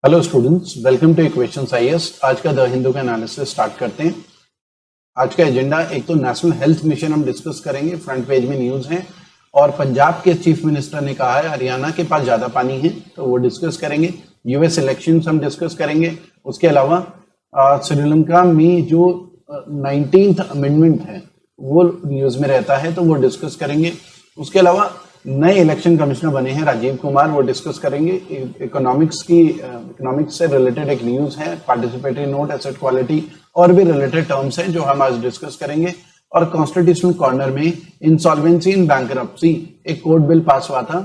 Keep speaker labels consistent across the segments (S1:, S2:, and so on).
S1: Hello students, welcome two equations IAS. आज का the Hindu का एनालिसिस स्टार्ट करते हैं। आज का एजेंडा, एक तो नेशनल हेल्थ मिशन हम डिस्कस करेंगे, फ्रंट पेज में न्यूज है, और पंजाब के चीफ मिनिस्टर ने कहा है हरियाणा के पास ज्यादा पानी है, तो वो डिस्कस करेंगे। यूएस इलेक्शंस हम डिस्कस करेंगे। उसके अलावा श्रीलंका में जो 19th अमेंडमेंट है वो न्यूज में रहता है, तो वो डिस्कस करेंगे। उसके अलावा नए इलेक्शन कमिश्नर बने हैं राजीव कुमार, वो डिस्कस करेंगे। इकोनॉमिक्स से रिलेटेड एक न्यूज है, पार्टिसिपेटरी नोट, एसेट क्वालिटी और भी रिलेटेड टर्म्स हैं जो हम आज डिस्कस करेंगे। और कॉन्स्टिट्यूशनल कॉर्नर में इंसॉल्वेंसी एंड बैंकरप्सी एक कोड बिल पास हुआ था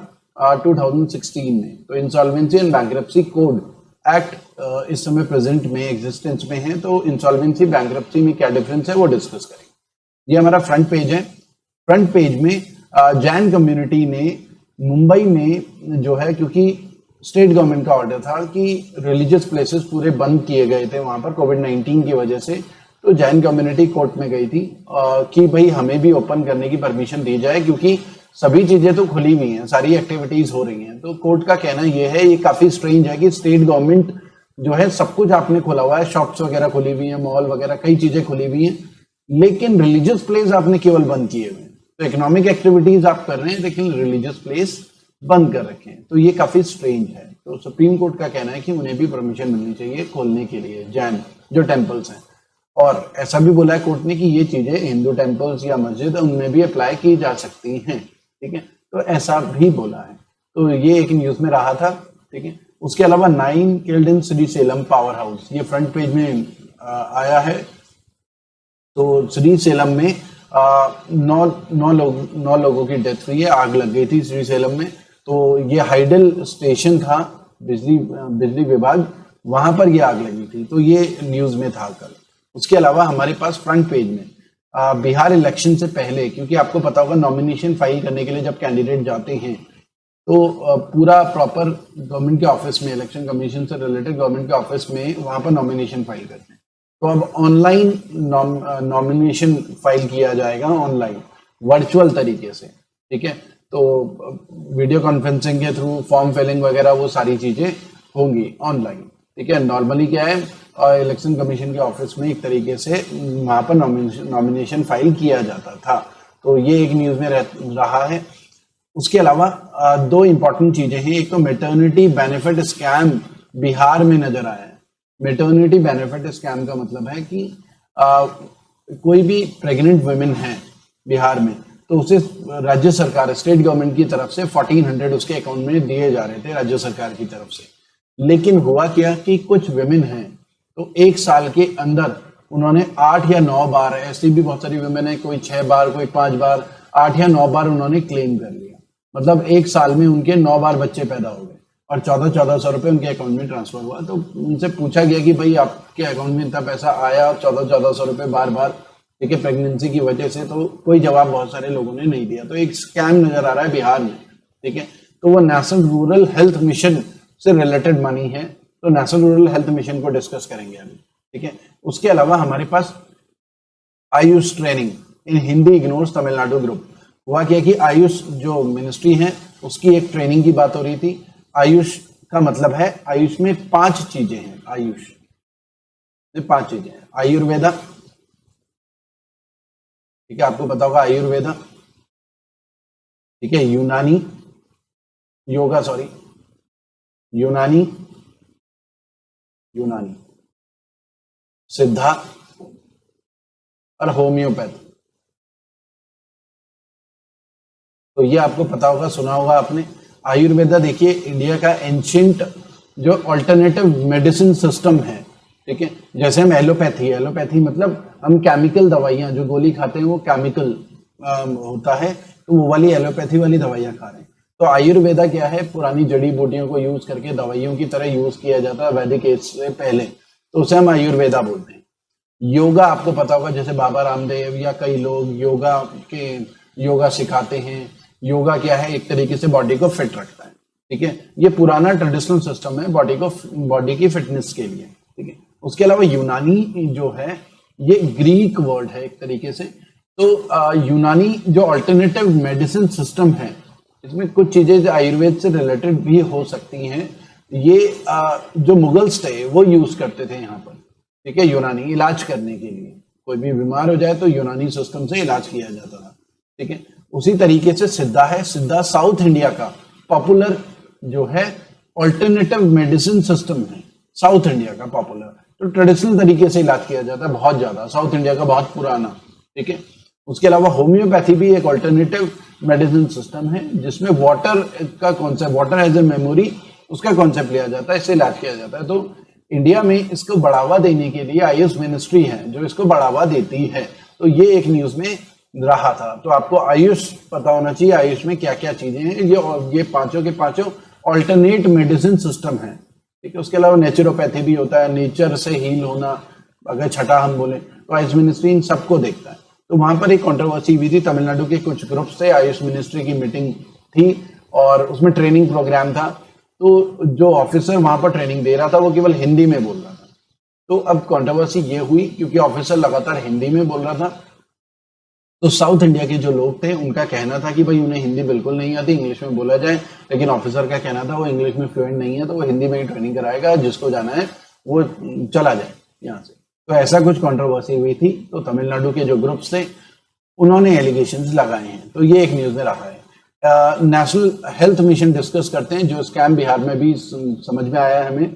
S1: 2016 में, तो insolvency and bankruptcy code act इस समय प्रेजेंट में एग्जिस्टेंस में है, तो इंसॉल्वेंसी बैंकरप्सी में क्या डिफरेंस है वो डिस्कस करेंगे। ये हमारा फ्रंट पेज है। फ्रंट पेज में जैन कम्युनिटी ने मुंबई में जो है, क्योंकि स्टेट गवर्नमेंट का ऑर्डर था कि रिलीजियस प्लेसेस पूरे बंद किए गए थे वहां पर कोविड-19 की वजह से, तो जैन कम्युनिटी कोर्ट में गई थी कि भाई हमें भी ओपन करने की परमिशन दी जाए, क्योंकि सभी चीजें तो खुली हुई हैं, सारी एक्टिविटीज हो रही हैं। तो कोर्ट का कहना यह है, ये काफी स्ट्रेंज है कि स्टेट गवर्नमेंट जो है सब कुछ आपने खोला हुआ है, शॉप्स वगैरह खुली हुई है, मॉल वगैरह कई चीजें खुली हुई हैं, लेकिन रिलीजियस प्लेस आपने केवल बंद किए हुए हैं। तो इकोनॉमिक एक्टिविटीज आप कर रहे हैं लेकिन रिलीजियस प्लेस बंद कर रखे हैं, तो ये काफी स्ट्रेंज है। तो सुप्रीम कोर्ट का कहना है कि उन्हें भी परमिशन मिलनी चाहिए खोलने के लिए, जैन जो टेम्पल्स हैं। और ऐसा भी बोला है कोर्ट ने कि ये चीजें हिंदू टेम्पल्स या मस्जिद उनमें भी अप्लाई की जा सकती हैं, ठीक है, तो ऐसा भी बोला है। तो ये एक न्यूज में रहा था, ठीक है। उसके अलावा 9 killed in Srisailam power house, ये फ्रंट पेज में आया है। तो श्रीसेलम में 9 लोगों की डेथ हुई है, आग लग गई थी श्रीसेलम में। तो ये हाइडल स्टेशन था, बिजली विभाग, वहां पर ये आग लगी थी, तो ये न्यूज में था कल। उसके अलावा हमारे पास फ्रंट पेज में बिहार इलेक्शन से पहले, क्योंकि आपको पता होगा नॉमिनेशन फाइल करने के लिए जब कैंडिडेट जाते हैं तो पूरा प्रॉपर गवर्नमेंट के ऑफिस में, इलेक्शन कमीशन से रिलेटेड गवर्नमेंट के ऑफिस में वहां पर नॉमिनेशन फाइल करते हैं। तो अब ऑनलाइन नॉमिनेशन फाइल किया जाएगा, ऑनलाइन वर्चुअल तरीके से, ठीक है। तो वीडियो कॉन्फ्रेंसिंग के थ्रू फॉर्म फिलिंग वगैरह वो सारी चीजें होंगी ऑनलाइन, ठीक है। नॉर्मली क्या है, इलेक्शन कमीशन के ऑफिस में एक तरीके से वहां पर नॉमिनेशन फाइल किया जाता था, तो ये एक न्यूज में रहा है। उसके अलावा 2 इंपॉर्टेंट चीजें हैं। एक तो मैटरनिटी बेनिफिट स्कैम बिहार में नजर आया है। मैटरनिटी बेनिफिट स्कैम का मतलब है कि कोई भी प्रेग्नेंट वुमेन है बिहार में, तो उसे राज्य सरकार, स्टेट गवर्नमेंट की तरफ से 1400 उसके अकाउंट में दिए जा रहे थे राज्य सरकार की तरफ से। लेकिन हुआ क्या कि कुछ वुमेन हैं तो 1 साल के अंदर उन्होंने 8 या 9 बार, ऐसी भी बहुत सारी वुमेन है, कोई 6 बार, कोई 5 बार, 8 या 9 बार उन्होंने क्लेम कर लिया। मतलब 1 साल में उनके 9 बार बच्चे पैदा हो गए और 1400 रुपए उनके अकाउंट में ट्रांसफर हुआ। तो उनसे पूछा गया कि भाई आपके अकाउंट में इतना पैसा आया, 1400 रुपए बार बार, ठीक है, प्रेगनेंसी की वजह से, तो कोई जवाब बहुत सारे लोगों ने नहीं दिया। तो एक स्कैम नजर आ रहा है बिहार में, ठीक है। तो वो नेशनल रूरल हेल्थ मिशन से रिलेटेड मनी है, तो नेशनल रूरल हेल्थ मिशन को डिस्कस करेंगे अभी, ठीक है। उसके अलावा हमारे पास Ayush training in Hindi ignores Tamil Nadu group. हुआ क्या कि आयुष जो मिनिस्ट्री है उसकी एक ट्रेनिंग की बात हो रही थी। आयुष का मतलब है, आयुष में 5 चीजें हैं। आयुष में 5 चीजें हैं। आयुर्वेदा, ठीक है, आपको पता होगा आयुर्वेदा, ठीक है। यूनानी सिद्धा और होम्योपैथ। तो ये आपको पता होगा, सुना होगा आपने। आयुर्वेदा देखिए इंडिया का एंशिएंट जो अल्टरनेटिव मेडिसिन सिस्टम है, ठीक है। जैसे हम एलोपैथी मतलब हम केमिकल दवाइयां जो गोली खाते हैं वो केमिकल होता है, तो वो वाली एलोपैथी वाली दवाइयां खा रहे हैं। तो आयुर्वेदा क्या है, पुरानी जड़ी बूटियों को यूज करके दवाइयों की तरह यूज किया जाता है वैदिक एज से पहले, तो उसे हम आयुर्वेदा बोलते हैं। योगा आपको पता होगा, जैसे बाबा रामदेव या कई लोग योगा सिखाते हैं। योगा क्या है, एक तरीके से बॉडी को फिट रखता है, ठीक है। ये पुराना ट्रेडिशनल सिस्टम है बॉडी की फिटनेस के लिए, ठीक है। उसके अलावा यूनानी जो है ये ग्रीक वर्ड है एक तरीके से। तो यूनानी जो अल्टरनेटिव मेडिसिन सिस्टम है, इसमें कुछ चीजें आयुर्वेद से रिलेटेड भी हो सकती हैं, ये जो मुगल्स थे वो यूज करते थे यहाँ पर, ठीक है, यूनानी इलाज करने के लिए। कोई भी बीमार हो जाए तो यूनानी सिस्टम से इलाज किया जाता था, ठीक है। उसी तरीके से सिद्धा है, सिद्धा साउथ इंडिया का पॉपुलर जो है ऑल्टरनेटिव मेडिसिन सिस्टम है, साउथ इंडिया का पॉपुलर। तो ट्रेडिशनल तरीके से इलाज किया जाता है बहुत ज्यादा, साउथ इंडिया का बहुत पुराना, ठीक है। उसके अलावा होम्योपैथी भी एक ऑल्टरनेटिव मेडिसिन सिस्टम है, जिसमें वाटर का concept, water as a memory, उसका कॉन्सेप्ट लिया जाता है, इससे इलाज किया जाता है। तो इंडिया में इसको बढ़ावा देने के लिए आयुष मिनिस्ट्री है जो इसको बढ़ावा देती है। तो ये एक न्यूज में रहा था। तो आपको आयुष पता होना चाहिए, आयुष में क्या क्या चीजें हैं। ये पांचों के पांचों ऑल्टरनेट मेडिसिन सिस्टम है, ठीक है। उसके अलावा नेचुरोपैथी भी होता है, नेचर से हील होना, अगर छठा हम बोले तो आयुष मिनिस्ट्री इन सबको देखता है। तो वहां पर एक कंट्रोवर्सी हुई थी, तमिलनाडु के कुछ ग्रुप से आयुष मिनिस्ट्री की मीटिंग थी और उसमें ट्रेनिंग प्रोग्राम था। तो जो ऑफिसर वहां पर ट्रेनिंग दे रहा था वो केवल हिंदी में बोल रहा था। तो अब कंट्रोवर्सी ये हुई क्योंकि ऑफिसर लगातार हिंदी में बोल रहा था। तो साउथ इंडिया के जो लोग थे उनका कहना था कि भाई उन्हें हिंदी बिल्कुल नहीं आती, इंग्लिश में बोला जाए। लेकिन ऑफिसर का कहना था वो इंग्लिश में फ्लुएंट नहीं है तो वो हिंदी में ही ट्रेनिंग कराएगा, जिसको जाना है वो चला जाए यहाँ से। तो ऐसा कुछ कंट्रोवर्सी हुई थी। तो तमिलनाडु के जो ग्रुप्स थे उन्होंने एलिगेशंस लगाए हैं। तो ये एक न्यूज में रहा है। नेशनल हेल्थ मिशन डिस्कस करते हैं, जो स्कैम बिहार में भी समझ में आया है हमें।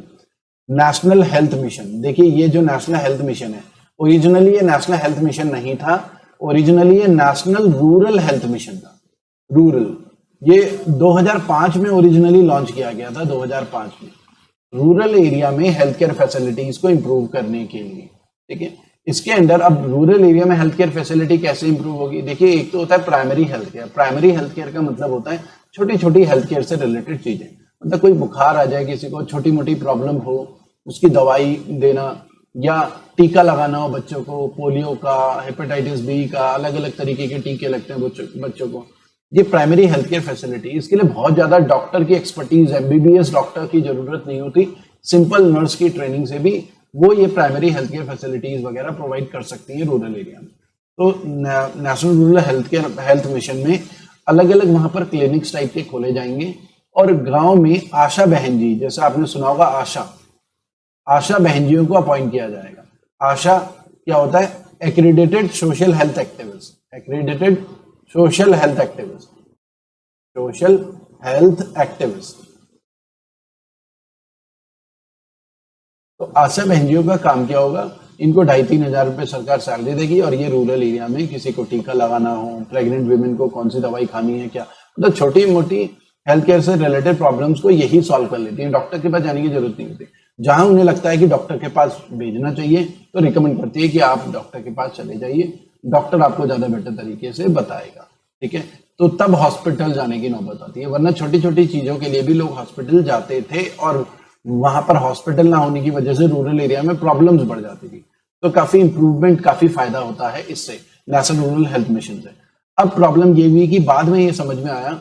S1: नेशनल हेल्थ मिशन, देखिए ये जो नेशनल हेल्थ मिशन है, ओरिजिनली ये नेशनल हेल्थ मिशन नहीं था, ओरिजिनली ये नेशनल रूरल हेल्थ मिशन था। रूरल, ये 2005 में ओरिजिनली लॉन्च किया गया था, 2005 में, रूरल एरिया में हेल्थ केयर फैसिलिटीज को इंप्रूव करने के लिए, ठीक है। इसके अंदर अब रूरल एरिया में हेल्थ केयर फैसिलिटी कैसे इंप्रूव होगी? देखिए एक तो होता है primary health care. Primary health care का मतलब होता है छोटी छोटी हेल्थ केयर से रिलेटेड चीजें, मतलब कोई बुखार आ जाए, किसी को छोटी मोटी प्रॉब्लम हो, उसकी दवाई देना या टीका लगाना हो बच्चों को, पोलियो का, हेपेटाइटिस बी का, अलग अलग तरीके के टीके लगते हैं बच्चों को। ये प्राइमरी हेल्थ केयर फैसिलिटी, इसके लिए बहुत ज्यादा डॉक्टर की एक्सपर्टीज, एमबीबीएस डॉक्टर की जरूरत नहीं होती, सिंपल नर्स की ट्रेनिंग से भी वो ये प्राइमरी हेल्थ केयर फैसिलिटीज वगैरह प्रोवाइड कर सकती है रूरल एरिया में। तो नेशनल रूरल हेल्थ मिशन में अलग अलग वहां पर क्लिनिक्स टाइप के खोले जाएंगे और गांव में आशा बहन जी, जैसे आपने सुना होगा आशा बहन जियों को अपॉइंट किया जाएगा। आशा क्या होता है? Accredited social health activist, accredited social health activist, social health activist. तो आशा बहनजियों का काम क्या होगा? इनको 2,500-3 हजार रुपए सरकार सैलरी देगी और ये रूरल एरिया में किसी को टीका लगाना हो, प्रेग्नेंट वीमेन को कौन सी दवाई खानी है, क्या, मतलब छोटी मोटी हेल्थ केयर से रिलेटेड प्रॉब्लम्स को यही सॉल्व कर लेती है। डॉक्टर के पास जाने की जरूरत नहीं होती। जहां उन्हें लगता है कि डॉक्टर के पास भेजना चाहिए तो रिकमेंड करती है कि आप डॉक्टर के पास चले जाइए, डॉक्टर आपको ज्यादा बेटर तरीके से बताएगा, ठीक है। तो तब हॉस्पिटल जाने की नौबत आती है, वरना छोटी छोटी चीजों के लिए भी लोग हॉस्पिटल जाते थे और वहां पर हॉस्पिटल ना होने की वजह से रूरल एरिया में प्रॉब्लम्स बढ़ जाती थी। तो काफी इंप्रूवमेंट, काफी फायदा होता है इससे, नेशनल रूरल हेल्थ मिशन से। अब प्रॉब्लम ये हुई कि बाद में ये समझ में आया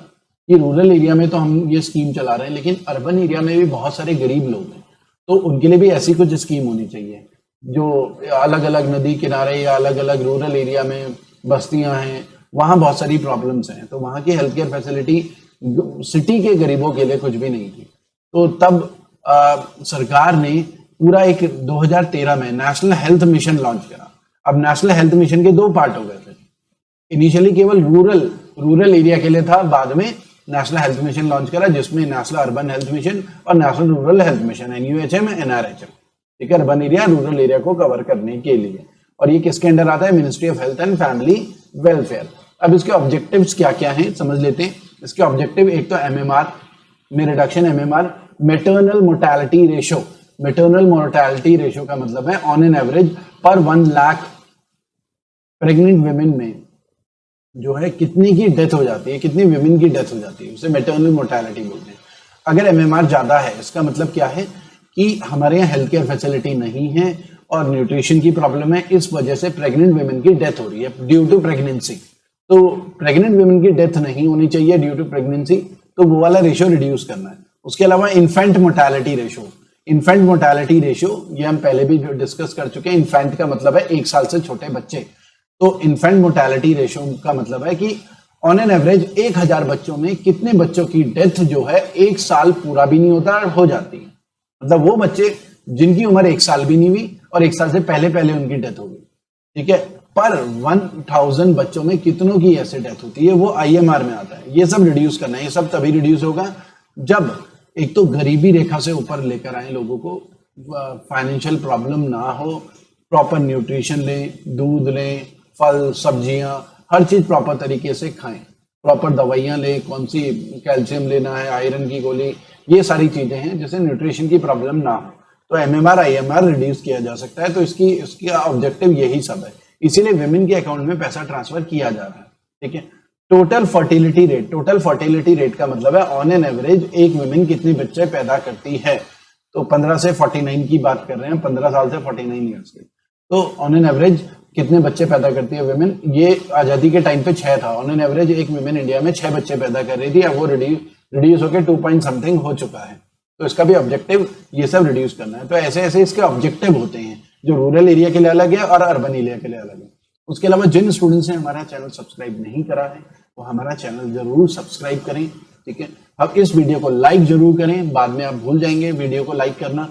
S1: कि रूरल एरिया में तो हम ये स्कीम चला रहे हैं, लेकिन अर्बन एरिया में भी बहुत सारे गरीब लोग हैं, तो उनके लिए भी ऐसी कुछ स्कीम होनी चाहिए जो अलग अलग नदी किनारे या अलग अलग रूरल एरिया में बस्तियां हैं, वहां बहुत सारी प्रॉब्लम्स हैं, तो वहां की हेल्थ केयर फैसिलिटी सिटी के गरीबों के लिए कुछ भी नहीं थी। तो तब सरकार ने पूरा एक 2013 में नेशनल हेल्थ मिशन लॉन्च करा। अब नेशनल हेल्थ मिशन के 2 पार्ट हो गए थे। इनिशियली केवल रूरल एरिया के लिए था, बाद में नेशनल हेल्थ मिशन लॉन्च करा, जिसमें नेशनल अर्बन हेल्थ मिशन और national rural health mission, NUHM, NRHM, ठीक है, अर्बन एरिया रूरल एरिया को कवर करने के लिए। और ये किसके अंडर आता है? Ministry of health and family welfare. अब इसके ऑब्जेक्टिव्स क्या क्या हैं समझ लेते हैं। इसके ऑब्जेक्टिव एक तो MMR में reduction, MMR maternal mortality ratio. Maternal mortality ratio का मतलब है ऑन एन एवरेज पर 1 लाख प्रेग्नेंट विमेन में जो है कितनी की डेथ हो जाती है, कितनी विमेन की डेथ हो जाती है, उसे मैटरनल मोर्टेलिटी बोलते हैं। अगर MMR ज्यादा है, इसका मतलब क्या है कि हमारे यहाँ हेल्थ केयर फैसिलिटी नहीं है और न्यूट्रिशन की प्रॉब्लम है, इस वजह से प्रेग्नेंट विमेन की डेथ हो रही है ड्यू टू प्रेगनेंसी। तो प्रेग्नेंट विमेन की डेथ नहीं होनी चाहिए ड्यू टू प्रेगनेंसी, तो वो वाला रेशो रिड्यूस करना है। उसके अलावा infant mortality ratio, infant mortality ratio ये हम पहले भी डिस्कस कर चुके हैं। इन्फेंट का मतलब है 1 साल से छोटे बच्चे। तो इन्फेंट मोर्टेलिटी रेशो का मतलब है कि ऑन एन एवरेज 1000 बच्चों में कितने बच्चों की डेथ जो है 1 साल पूरा भी नहीं होता, हो जाती है। मतलब वो बच्चे जिनकी उम्र 1 साल भी नहीं हुई और 1 साल से पहले पहले उनकी डेथ हो गई, ठीक है, पर 1000 बच्चों में कितनों की ऐसे डेथ होती है, वो IMR में आता है। ये सब रिड्यूस करना है, ये सब तभी रिड्यूस होगा जब एक तो गरीबी रेखा से ऊपर लेकर आए लोगों को, फाइनेंशियल प्रॉब्लम ना हो, प्रॉपर न्यूट्रिशन लें, दूध लें, फल सब्जियां, हर चीज प्रॉपर तरीके से खाएं, प्रॉपर दवाइयां लें, कौन सी कैल्शियम लेना है, आयरन की गोली, ये सारी चीजें हैं जिससे न्यूट्रिशन की प्रॉब्लम ना हो। तो MMR IMR रिड्यूस किया जा सकता है। तो इसका ऑब्जेक्टिव यही सब है, इसीलिए विमेन के अकाउंट में पैसा ट्रांसफर किया जा रहा है, ठीक है। टोटल फर्टिलिटी रेट का मतलब है ऑन एन एवरेज एक विमेन कितने बच्चे पैदा करती है। तो 15 से 49 की बात कर रहे हैं, 15 साल से 49 ईयर्स की। तो ऑन एन एवरेज कितने बच्चे पैदा करती है विमेन, ये आजादी के टाइम पे 6 था। ऑन एन एवरेज एक विमेन इंडिया में 6 बच्चे पैदा कर रही थी, अब वो रिड्यूस होकर 2 पॉइंट समथिंग हो चुका है। तो इसका भी ऑब्जेक्टिव ये सब रिड्यूस करना है। तो ऐसे ऐसे इसके ऑब्जेक्टिव होते हैं, जो रूरल एरिया के लिए अलग है और अर्बन एरिया के लिए अलग है। उसके अलावा जिन स्टूडेंट्स ने हमारा चैनल सब्सक्राइब नहीं करा है वो हमारा चैनल जरूर सब्सक्राइब करें, ठीक है। अब इस वीडियो को लाइक जरूर करें, बाद में आप भूल जाएंगे वीडियो को लाइक करना।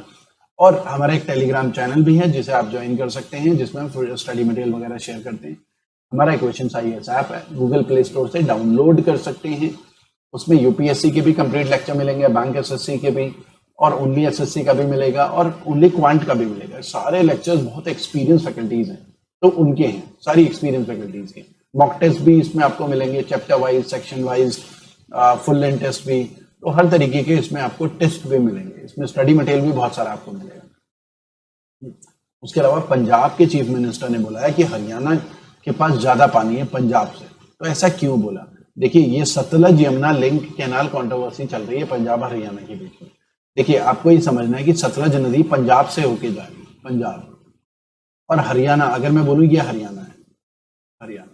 S1: और हमारा एक टेलीग्राम चैनल भी है जिसे आप ज्वाइन कर सकते हैं, जिसमें हम स्टडी मटेरियल वगैरह शेयर करते हैं। हमारा इक्वेशंस IAS ऐप है, गूगल प्ले स्टोर से डाउनलोड कर सकते हैं। उसमें UPSC के भी कंप्लीट लेक्चर मिलेंगे, बैंक SSC के भी, और ओनली SSC का भी मिलेगा, और ओनली क्वांट का भी मिलेगा। सारे लेक्चर्स बहुत एक्सपीरियंस फैकल्टीज हैं तो उनके हैं, सारी एक्सपीरियंस फैकल्टीज के। मॉक टेस्ट भी इसमें आपको मिलेंगे, chapter wise, section wise, full length test भी, तो हर तरीके के इसमें आपको टेस्ट भी मिलेंगे। इसमें स्टडी मटेरियल भी बहुत सारा आपको मिलेगा। उसके अलावा पंजाब के चीफ मिनिस्टर ने बोला है कि हरियाणा के पास ज्यादा पानी है पंजाब से। तो ऐसा क्यों बोला? देखिए, ये Sutlej Yamuna link canal controversy चल रही है पंजाब और हरियाणा के बीच में। देखिए, आपको ये समझना है कि सतलज नदी पंजाब से होके जा रही है, पंजाब और हरियाणा, अगर मैं बोलूं ये हरियाणा है, हरियाणा,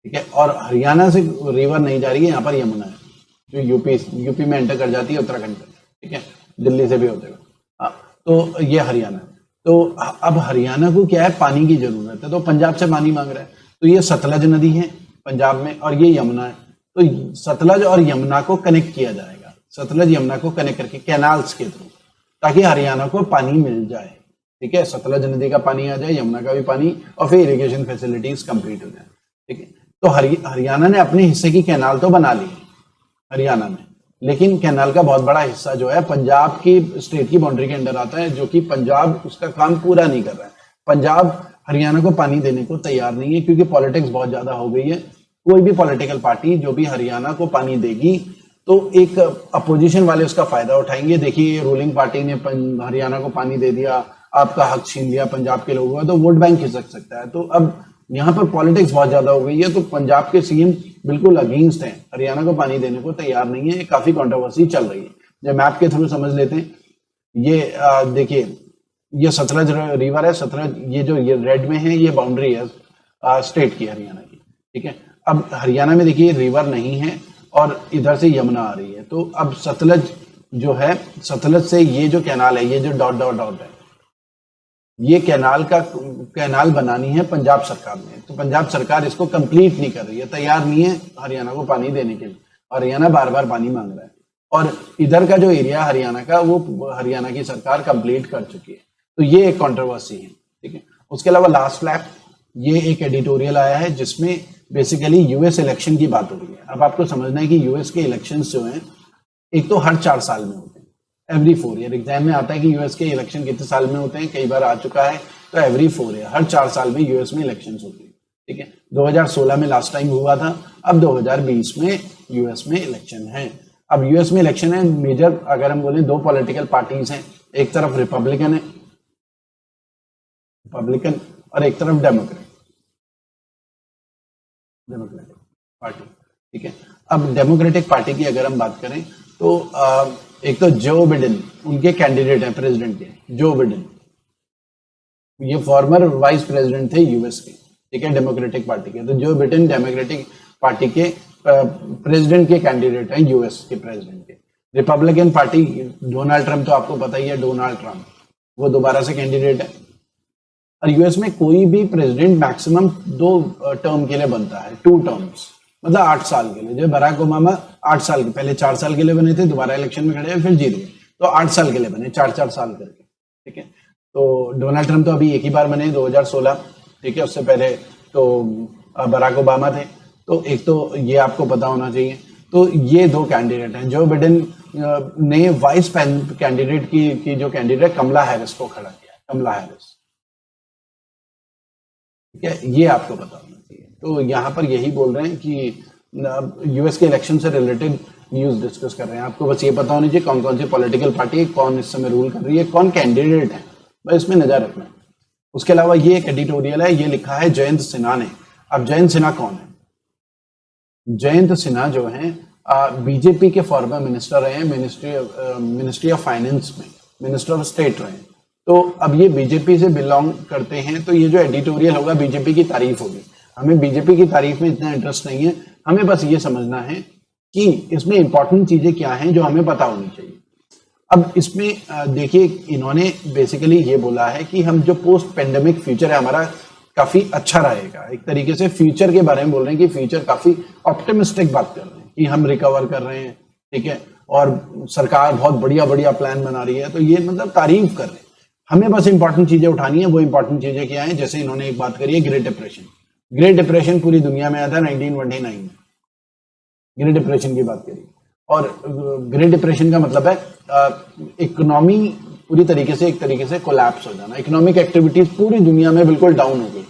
S1: ठीक है, और हरियाणा से रिवर नहीं जा रही है, यहाँ पर यमुना है जो यूपी में एंटर कर जाती है, उत्तराखंड में, ठीक है, दिल्ली से भी होते हुए। तो ये हरियाणा है। तो अब हरियाणा को क्या है, पानी की जरूरत है, तो पंजाब से पानी मांग रहा है। तो ये सतलज नदी है पंजाब में और ये यमुना है। तो सतलज और यमुना को कनेक्ट किया जाएगा, सतलज यमुना को कनेक्ट करके कैनाल्स के थ्रू, ताकि हरियाणा को पानी मिल जाए, ठीक है। सतलज नदी का पानी आ जाए, यमुना का भी पानी, और फिर इरिगेशन फैसिलिटीज कंप्लीट हो जाए, ठीक है। तो हरियाणा ने अपने हिस्से की कैनाल तो बना ली हरियाणा में, लेकिन कैनाल का बहुत बड़ा हिस्सा जो है पंजाब की स्टेट की बाउंड्री के अंडर आता है, जो कि पंजाब उसका काम पूरा नहीं कर रहा है। पंजाब हरियाणा को पानी देने को तैयार नहीं है, क्योंकि पॉलिटिक्स बहुत ज्यादा हो गई है। कोई भी पॉलिटिकल पार्टी जो भी हरियाणा को पानी देगी तो एक अपोजिशन वाले उसका फायदा उठाएंगे। देखिए, रूलिंग पार्टी ने हरियाणा को पानी दे दिया, आपका हक छीन लिया पंजाब के लोगों का, तो वोट बैंक खिसक सकता है। तो अब यहाँ पर पॉलिटिक्स बहुत ज्यादा हो गई है, तो पंजाब के CM बिल्कुल अगेंस्ट हैं, हरियाणा को पानी देने को तैयार नहीं है। काफी कंट्रोवर्सी चल रही है। जब मैप के थ्रू समझ लेते हैं, ये देखिए, ये सतलज रिवर है, सतलज, ये रेड में है, ये बाउंड्री है स्टेट की, हरियाणा की, ठीक है। अब हरियाणा में देखिए रिवर नहीं है और इधर से यमुना आ रही है। तो अब सतलज जो है, सतलज से ये जो कैनाल है, ये जो डॉट डॉट डॉट है, ये कैनाल बनानी है पंजाब सरकार ने। तो पंजाब सरकार इसको कंप्लीट नहीं कर रही है, तैयार नहीं है हरियाणा को पानी देने के लिए। हरियाणा बार बार पानी मांग रहा है, और इधर का जो एरिया हरियाणा का, वो हरियाणा की सरकार कंप्लीट कर चुकी है। तो ये एक कंट्रोवर्सी है, ठीक है। उसके अलावा लास्ट फ्लैप, ये एक एडिटोरियल आया है जिसमें बेसिकली US इलेक्शन की बात हो रही है। अब आपको समझना है कि US के इलेक्शंस जो हैं, एक तो हर 4 साल में होते हैं, एवरी 4 ईयर। एग्जाम में आता है कि US के इलेक्शन कितने साल में होते हैं, कई बार आ चुका है। तो एवरी 4 ईयर, हर 4 साल में US में इलेक्शंस होती है, ठीक है। 2016 में लास्ट टाइम हुआ था, अब 2020 में US में इलेक्शन है। अब US में इलेक्शन है, मेजर अगर हम बोले 2 पॉलिटिकल पार्टीज हैं, एक तरफ रिपब्लिकन और एक तरफ डेमोक्रेटिक पार्टी, ठीक है। अब डेमोक्रेटिक पार्टी की अगर हम बात करें तो एक तो जो बिडेन, उनके कैंडिडेट हैं प्रेसिडेंट के, जो बिडेन, ये फॉर्मर वाइस प्रेसिडेंट थे US के, ठीक है, डेमोक्रेटिक पार्टी के। तो जो बिडेन डेमोक्रेटिक पार्टी के प्रेसिडेंट के कैंडिडेट हैं, US के प्रेसिडेंट के। रिपब्लिकन पार्टी, डोनाल्ड ट्रंप, तो आपको पता ही है, डोनाल्ड ट्रंप, वो दोबारा से कैंडिडेट है। और US में कोई भी प्रेसिडेंट मैक्सिमम 2 टर्म के लिए बनता है, 2 टर्म्स, मतलब 8 साल के लिए। जो बराक ओबामा 8 साल के, पहले 4 साल के लिए बने थे, दोबारा इलेक्शन में खड़े फिर जीत गए, तो 8 साल के लिए बने, 4-4 साल करके, ठीक है। तो डोनाल्ड ट्रंप तो अभी एक ही बार बने 2016, ठीक है, उससे पहले तो बराक ओबामा थे। तो एक तो ये आपको पता होना चाहिए। तो ये दो कैंडिडेट हैं। जो बिडेन ने वाइस कैंडिडेट की जो कैंडिडेट कमला हैरिस को खड़ा किया, कमला हैरिस, ठीक है, ये आपको पता होना चाहिए। तो यहाँ पर यही बोल रहे हैं कि यूएस के इलेक्शन से रिलेटेड न्यूज डिस्कस कर रहे हैं। आपको बस ये पता होना चाहिए कौन कौन सी पॉलिटिकल पार्टी है, कौन इस समय रूल कर रही है, कौन कैंडिडेट है, बस इसमें नजर रखना है। उसके अलावा ये एक एडिटोरियल है, ये लिखा है जयंत सिन्हा ने। अब जयंत सिन्हा कौन है? जयंत सिन्हा जो है बीजेपी के फॉर्मर मिनिस्टर रहे हैं, मिनिस्ट्री ऑफ फाइनेंस में मिनिस्टर ऑफ स्टेट रहे हैं। तो अब ये बीजेपी से बिलोंग करते हैं। तो ये जो एडिटोरियल होगा बीजेपी की तारीफ होगी। हमें बीजेपी की तारीफ में इतना इंटरेस्ट नहीं है, हमें बस ये समझना है कि इसमें इंपॉर्टेंट चीजें क्या हैं जो हमें पता होनी चाहिए। अब इसमें देखिए, इन्होंने बेसिकली ये बोला है कि हम जो पोस्ट पेंडेमिक फ्यूचर है हमारा काफी अच्छा रहेगा। एक तरीके से फ्यूचर के बारे में बोल रहे हैं कि फ्यूचर काफी ऑप्टिमिस्टिक बात कर रहे हैं कि हम रिकवर कर रहे हैं, ठीक है, और सरकार बहुत बढ़िया बढ़िया प्लान बना रही है। तो ये मतलब तारीफ कर रहे हैं। हमें बस इंपॉर्टेंट चीजें उठानी है। वो इंपॉर्टेंट चीजें क्या है? जैसे इन्होंने एक बात करी है, ग्रेट डिप्रेशन। ग्रेट डिप्रेशन पूरी दुनिया में आया था 1929 में, ग्रेट डिप्रेशन की बात करी। और ग्रेट डिप्रेशन का मतलब है इकोनॉमी पूरी तरीके से, एक तरीके से कोलैप्स हो जाना। इकोनॉमिक एक्टिविटीज पूरी दुनिया में बिल्कुल डाउन हो गई,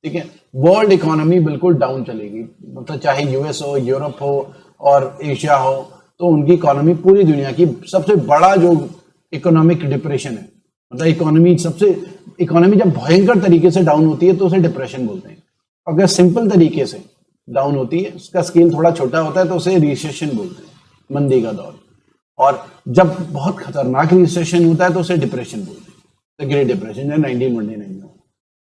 S1: ठीक है। वर्ल्ड इकोनॉमी बिल्कुल डाउन चलेगी, मतलब चाहे यूएस हो, यूरोप हो और एशिया हो, तो उनकी इकोनॉमी पूरी दुनिया की सबसे बड़ा जो इकोनॉमिक डिप्रेशन है, मतलब इकोनॉमी जब भयंकर तरीके से डाउन होती है तो उसे डिप्रेशन बोलते हैं। अगर सिंपल तरीके से डाउन होती है, उसका स्केल थोड़ा छोटा होता है, तो उसे रिसेशन बोलते हैं, मंदी का दौर। और जब बहुत खतरनाक रिसेशन होता है तो उसे डिप्रेशन बोलते हैं, तो ग्रेट डिप्रेशन है 1929 में।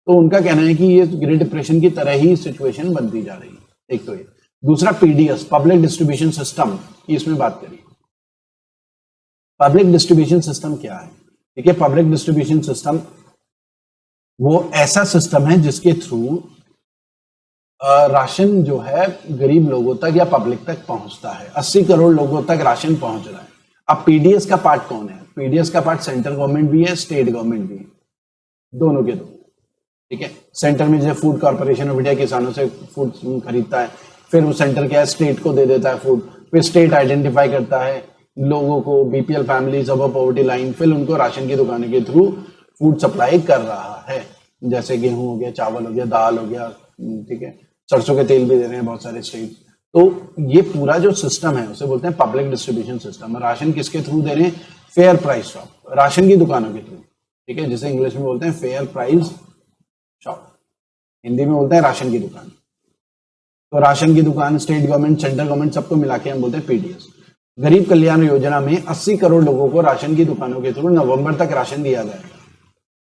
S1: तो उनका कहना है कि ये ग्रेट डिप्रेशन की तरह ही सिचुएशन बनती जा रही है। एक तो ये, दूसरा पीडीएस, पब्लिक डिस्ट्रीब्यूशन सिस्टम की इसमें बात करिए। पब्लिक डिस्ट्रीब्यूशन सिस्टम क्या है? ठीक है, पब्लिक डिस्ट्रीब्यूशन सिस्टम वो ऐसा सिस्टम है जिसके थ्रू राशन जो है गरीब लोगों तक या पब्लिक तक पहुंचता है। 80 करोड़ लोगों तक राशन पहुंच रहा है। अब पीडीएस का पार्ट कौन है? पीडीएस का पार्ट सेंट्रल गवर्नमेंट भी है, स्टेट गवर्नमेंट भी है, दोनों के दो, ठीक है। सेंटर में जैसे फूड कॉर्पोरेशन ऑफ इंडिया किसानों से फूड खरीदता है, फिर वो सेंटर क्या है, स्टेट को दे देता है फूड, फिर स्टेट आइडेंटिफाई करता है लोगों को, BPL families, above poverty line, फिर उनको राशन की दुकान के थ्रू फूड सप्लाई कर रहा है। जैसे गेहूं हो गया, चावल हो गया, दाल हो गया, ठीक है, सरसों के तेल भी दे रहे हैं बहुत सारे स्टेट। तो ये पूरा जो सिस्टम है उसे बोलते हैं पब्लिक डिस्ट्रीब्यूशन सिस्टम। राशन किसके थ्रू दे रहे हैं? फेयर प्राइस शॉप, राशन की दुकानों के थ्रू, ठीक है, जिसे इंग्लिश में बोलते हैं फेयर प्राइस शॉप, हिंदी में बोलते हैं राशन की दुकान। तो राशन की दुकान, स्टेट गवर्नमेंट, सेंट्रल गवर्नमेंट, सबको मिला के हम बोलते हैं पीडीएस। गरीब कल्याण योजना में 80 करोड़ लोगों को राशन की दुकानों के थ्रू नवंबर तक राशन दिया जाएगा,